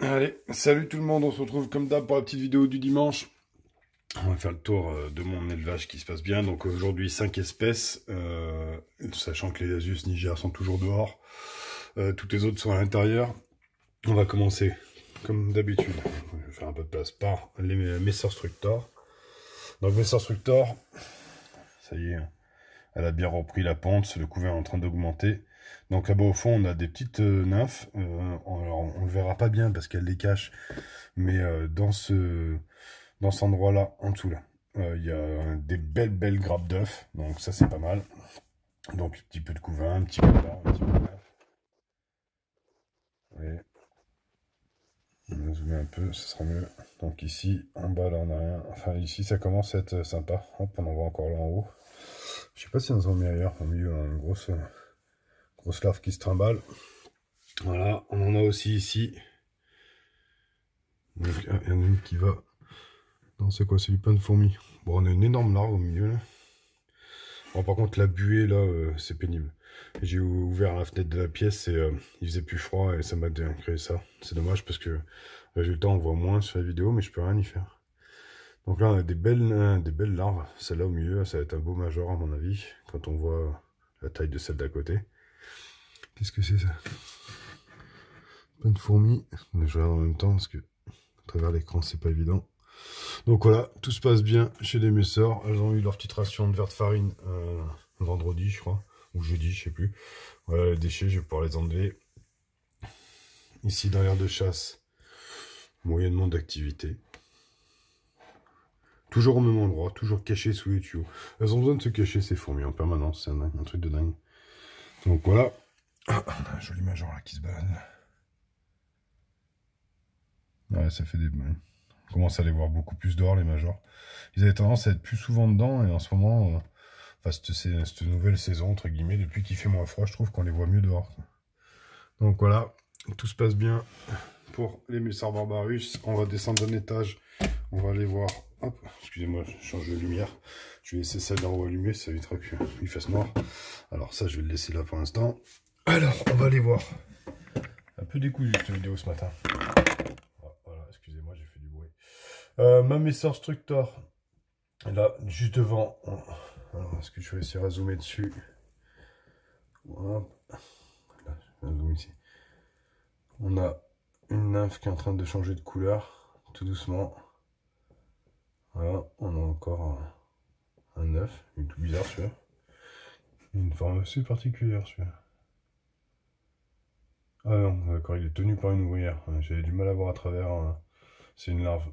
Allez, salut tout le monde, on se retrouve comme d'hab pour la petite vidéo du dimanche. On va faire le tour de mon élevage qui se passe bien. Donc aujourd'hui 5 espèces, sachant que les Asus Niger sont toujours dehors. Toutes les autres sont à l'intérieur. On va commencer comme d'habitude. Je vais faire un peu de place par les Messer Structor. Donc Messer Structor, ça y est, elle a bien repris la pente, le couvert est en train d'augmenter. Donc là-bas au fond on a des petites nymphes, alors on le verra pas bien parce qu'elle les cache, mais dans cet endroit-là, en dessous là, il y a des belles grappes d'œufs, donc ça c'est pas mal. Donc un petit peu de couvain, un petit peu là, un petit peu là. Et on va zoomer un peu, ça sera mieux. Donc ici, en bas là on a rien, enfin ici ça commence à être sympa. Hop, on en voit encore là en haut. Je sais pas si on en met ailleurs, au milieu on a une grosse larve qui se trimballe. Voilà, on en a aussi ici. Donc, il y en a une qui va. Non, c'est quoi? C'est du pain de fourmi. Bon, on a une énorme larve au milieu là. Bon, par contre, la buée là, c'est pénible. J'ai ouvert la fenêtre de la pièce et il faisait plus froid et ça m'a créé ça. C'est dommage parce que résultat, on voit moins sur la vidéo, mais je peux rien y faire. Donc là, on a des belles larves. Celle-là au milieu, ça va être un beau major à mon avis, quand on voit la taille de celle d'à côté. Qu'est-ce que c'est ça? Pain de fourmi. Je regarde en même temps parce que à travers l'écran, c'est pas évident. Donc voilà, tout se passe bien chez les Messers. Elles ont eu leur petite ration de verre de farine vendredi, je crois, ou jeudi, je sais plus. Voilà les déchets, je vais pouvoir les enlever. Ici, dans l'aire de chasse, moyennement d'activité. Toujours au même endroit, toujours cachées sous les tuyaux. Elles ont besoin de se cacher, ces fourmis, en permanence. C'est un truc de dingue. Donc voilà. Ah, on a un joli major là qui se balade. Ouais, ça fait des... On commence à les voir beaucoup plus dehors, les majors. Ils avaient tendance à être plus souvent dedans, et en ce moment, enfin, cette nouvelle saison, entre guillemets, depuis qu'il fait moins froid, je trouve qu'on les voit mieux dehors. Donc voilà, tout se passe bien pour les Messers Barbarus. On va descendre d'un étage, on va aller voir... Hop, excusez-moi, je change de lumière. Je vais laisser celle d'en haut allumée, ça évitera qu'il fasse noir. Alors ça, je vais le laisser là pour l'instant. Alors, on va aller voir. Un peu décousu cette vidéo ce matin. Voilà, excusez-moi, j'ai fait du bruit. Ma Messer Structor, là, juste devant. Alors, est-ce que je vais essayer de zoomer dessus? Hop. Là, je vais zoomer ici. On a une nymphe qui est en train de changer de couleur, tout doucement. Voilà, on a encore un œuf, il est tout bizarre celui-là. Une forme assez particulière celui-là. Ah non, d'accord, il est tenu par une ouvrière. J'avais du mal à voir à travers. C'est une larve.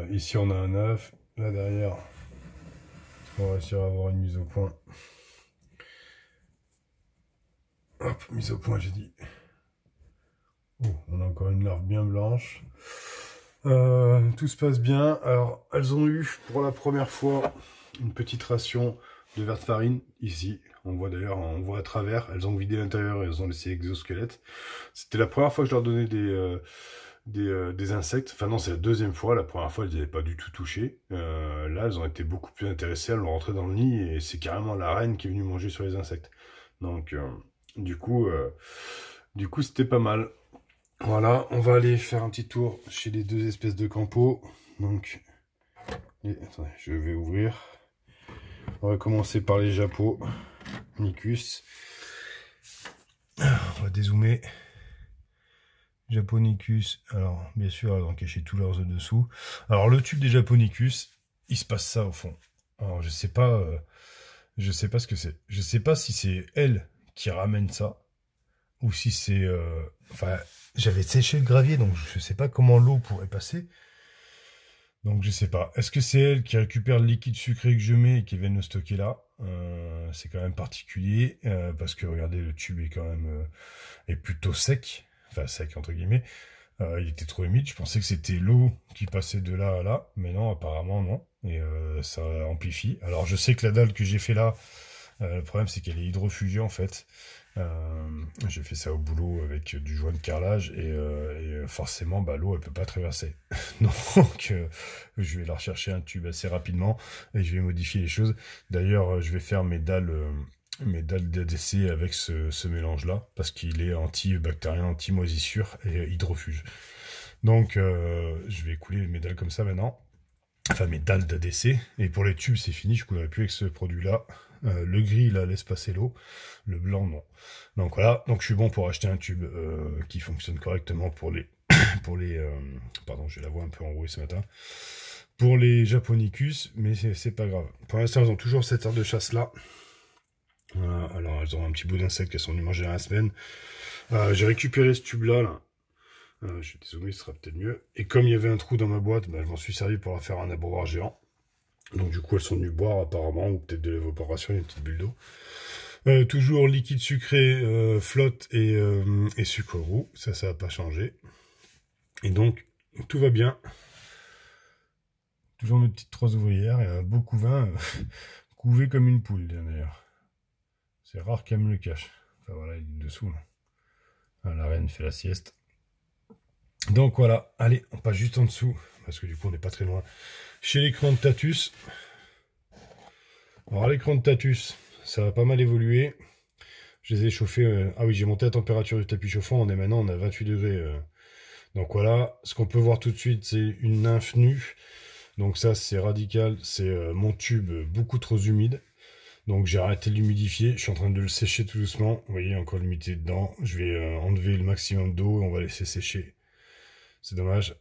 Ici, on a un œuf. Là derrière, on va réussir à avoir une mise au point. Hop, mise au point, j'ai dit. Oh, on a encore une larve bien blanche. Tout se passe bien. Alors, elles ont eu pour la première fois une petite ration de verre de farine ici. On voit d'ailleurs, on voit à travers. Elles ont vidé l'intérieur et elles ont laissé l'exosquelette. C'était la première fois que je leur donnais des insectes. Enfin non, c'est la deuxième fois. La première fois, elles n'avaient pas du tout touché. Là, elles ont été beaucoup plus intéressées. Elles l'ont rentré dans le nid et c'est carrément la reine qui est venue manger sur les insectes. Donc, du coup, c'était pas mal. Voilà, on va aller faire un petit tour chez les deux espèces de campo. Donc, attendez, je vais ouvrir. On va commencer par les Japos, Nicus. On va dézoomer. Japonicus, alors bien sûr, elles ont caché tous leurs œufs dessous. Alors le tube des Japonicus, il se passe ça au fond. Alors je sais pas ce que c'est. Je sais pas si c'est elle qui ramène ça ou si c'est, enfin, j'avais séché le gravier, donc je sais pas comment l'eau pourrait passer. Donc je sais pas. Est-ce que c'est elle qui récupère le liquide sucré que je mets et qui vient le stocker là? C'est quand même particulier parce que regardez, le tube est quand même est plutôt sec. Enfin sec entre guillemets, il était trop humide, je pensais que c'était l'eau qui passait de là à là, mais non, apparemment non, et ça amplifie. Alors je sais que la dalle que j'ai fait là, le problème c'est qu'elle est hydrofugée en fait, j'ai fait ça au boulot avec du joint de carrelage, et forcément bah, l'eau elle peut pas traverser, donc je vais la rechercher un tube assez rapidement, et je vais modifier les choses. D'ailleurs je vais faire mes dalles d'ADC avec ce mélange-là, parce qu'il est antibactérien, anti-moisissure et hydrofuge. Donc, je vais couler mes dalles comme ça maintenant. Enfin, mes dalles d'ADC. Et pour les tubes, c'est fini, je coulerai plus avec ce produit-là. Le gris, là, laisse passer l'eau. Le blanc, non. Donc voilà, donc je suis bon pour acheter un tube qui fonctionne correctement pour les... pardon, j'ai la voix un peu enrouée ce matin. Pour les Japonicus, mais c'est pas grave. Pour l'instant, ils ont toujours cette aire de chasse-là. Voilà, alors elles ont un petit bout d'insectes qu'elles sont venues manger dans la semaine. J'ai récupéré ce tube-là, là. Je vais dézoomer, ce sera peut-être mieux. Et comme il y avait un trou dans ma boîte, bah, je m'en suis servi pour leur faire un abreuvoir géant. Donc du coup, elles sont venues boire apparemment, ou peut-être de l'évaporation, une petite bulle d'eau. Toujours liquide sucré, flotte et sucre roux. Ça n'a pas changé. Et donc, tout va bien. Toujours mes petites 3 ouvrières et un beau couvain couvé comme une poule, d'ailleurs. C'est rare qu'elle me le cache. Enfin voilà, il est dessous. Là. La reine fait la sieste. Donc voilà, allez, on passe juste en dessous, parce que du coup on n'est pas très loin. Chez l'écran de Tatus. Alors l'écran de Tatus, ça va pas mal évoluer. Je les ai chauffés. Ah oui, j'ai monté la température du tapis chauffant, on est maintenant à 28 degrés. Donc voilà, ce qu'on peut voir tout de suite, c'est une nymphe nue. Donc ça c'est radical, c'est mon tube beaucoup trop humide. Donc j'ai arrêté de l'humidifier, je suis en train de le sécher tout doucement. Vous voyez, encore l'humidité dedans. Je vais enlever le maximum d'eau et on va laisser sécher. C'est dommage.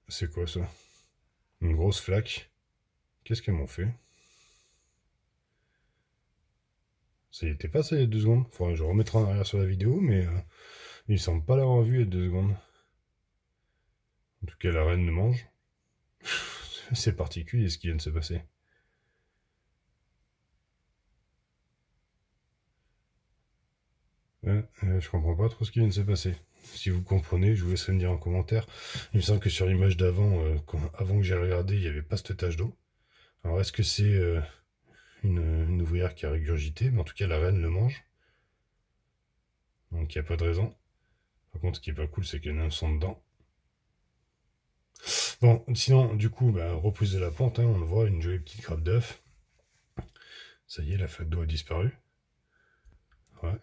C'est quoi ça? Une grosse flaque. Qu'est-ce qu'elles m'ont fait? Ça y était pas ça il y a 2 secondes. Faudrait que je remettrai en arrière sur la vidéo, mais il semble pas l'avoir vu il y a 2 secondes. En tout cas, la reine le mange. C'est particulier ce qui vient de se passer. Je comprends pas trop ce qui vient de se passer. Si vous comprenez, je vous laisserai me dire en commentaire. Il me semble que sur l'image d'avant, avant que j'ai regardé, il n'y avait pas cette tache d'eau. Alors est-ce que c'est une ouvrière qui a régurgité? Mais en tout cas, la reine le mange. Donc il n'y a pas de raison. Par contre, ce qui est pas cool, c'est que les nymphes sont dedans. Bon, sinon, du coup, reprise de la pente, hein, on le voit, une jolie petite grappe d'œuf. Ça y est, la flaque d'eau a disparu. Ouais.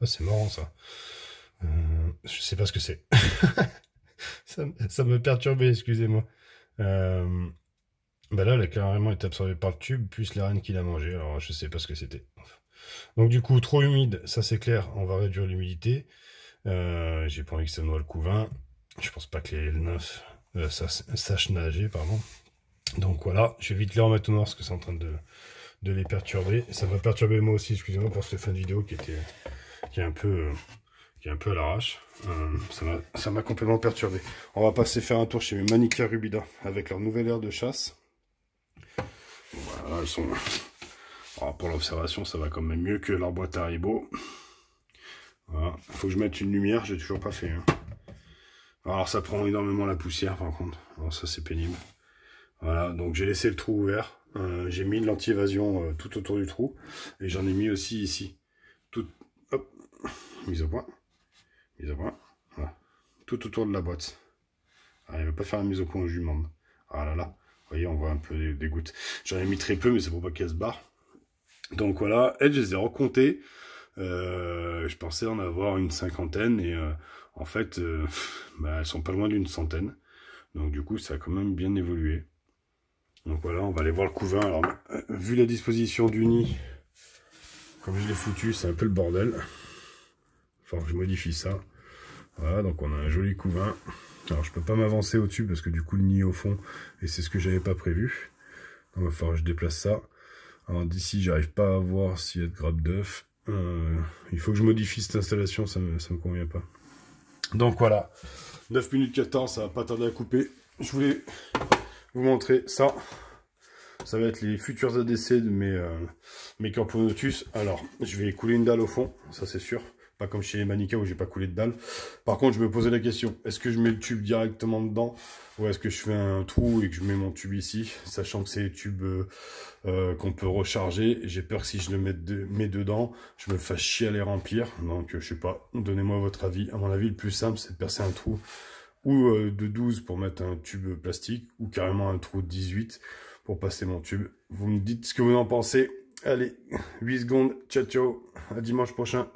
Ah, c'est marrant ça. Je sais pas ce que c'est. ça me perturbait, excusez-moi. Là, elle a carrément été absorbée par le tube, plus la reine qui l'a mangé. Alors, je sais pas ce que c'était. Donc, du coup, trop humide, ça c'est clair. On va réduire l'humidité. J'ai pas envie que ça noie le couvain. Je pense pas que les nymphes sachent nager, pardon. Donc voilà, je vais vite les remettre au noir parce que c'est en train de les perturber. Ça m'a perturbé moi aussi, excusez-moi pour cette fin de vidéo qui est un peu à l'arrache. Ça m'a complètement perturbé. On va passer faire un tour chez mes Manica Rubida avec leur nouvelle aire de chasse. Voilà, elles sont... Alors, pour l'observation, ça va quand même mieux que leur boîte Haribo. Voilà, faut que je mette une lumière, j'ai toujours pas fait. Hein. Alors ça prend énormément la poussière par contre. Alors ça c'est pénible. Voilà, donc j'ai laissé le trou ouvert. J'ai mis de l'anti-évasion tout autour du trou. Et j'en ai mis aussi ici. Tout... Hop, mise au point. Mise au point. Voilà. Tout autour de la boîte. Ah, il ne va pas faire la mise au point, je lui demande. Ah là là. Vous voyez, on voit un peu des gouttes. J'en ai mis très peu, mais c'est pour pas qu'elle se barre. Donc voilà, elles, je les ai recomptées. Je pensais en avoir une 50aine et en fait, elles sont pas loin d'une 100aine. Donc du coup, ça a quand même bien évolué. Donc voilà, on va aller voir le couvain. Alors, vu la disposition du nid, comme je l'ai foutu, c'est un peu le bordel. Enfin, je modifie ça. Voilà, donc on a un joli couvain. Alors je peux pas m'avancer au-dessus parce que du coup le nid est au fond et c'est ce que j'avais pas prévu. Donc il va falloir que je déplace ça. Alors d'ici, j'arrive pas à voir s'il y a de grappes d'œufs. Il faut que je modifie cette installation, ça me convient pas. Donc voilà, 9 minutes 14, ça va pas tarder à couper. Je voulais vous montrer ça. Ça va être les futurs ADC de mes Camponotus. Alors, je vais couler une dalle au fond, ça c'est sûr. Pas comme chez les Manica où j'ai pas coulé de dalle. Par contre, je me posais la question, est-ce que je mets le tube directement dedans ou est-ce que je fais un trou et que je mets mon tube ici, sachant que c'est les tubes qu'on peut recharger. J'ai peur que si je le mets dedans, je me fasse chier à les remplir. Donc, je sais pas, donnez-moi votre avis. À mon avis, le plus simple, c'est de percer un trou ou de 12 pour mettre un tube plastique ou carrément un trou de 18 pour passer mon tube. Vous me dites ce que vous en pensez. Allez, 8 secondes, ciao ciao, à dimanche prochain.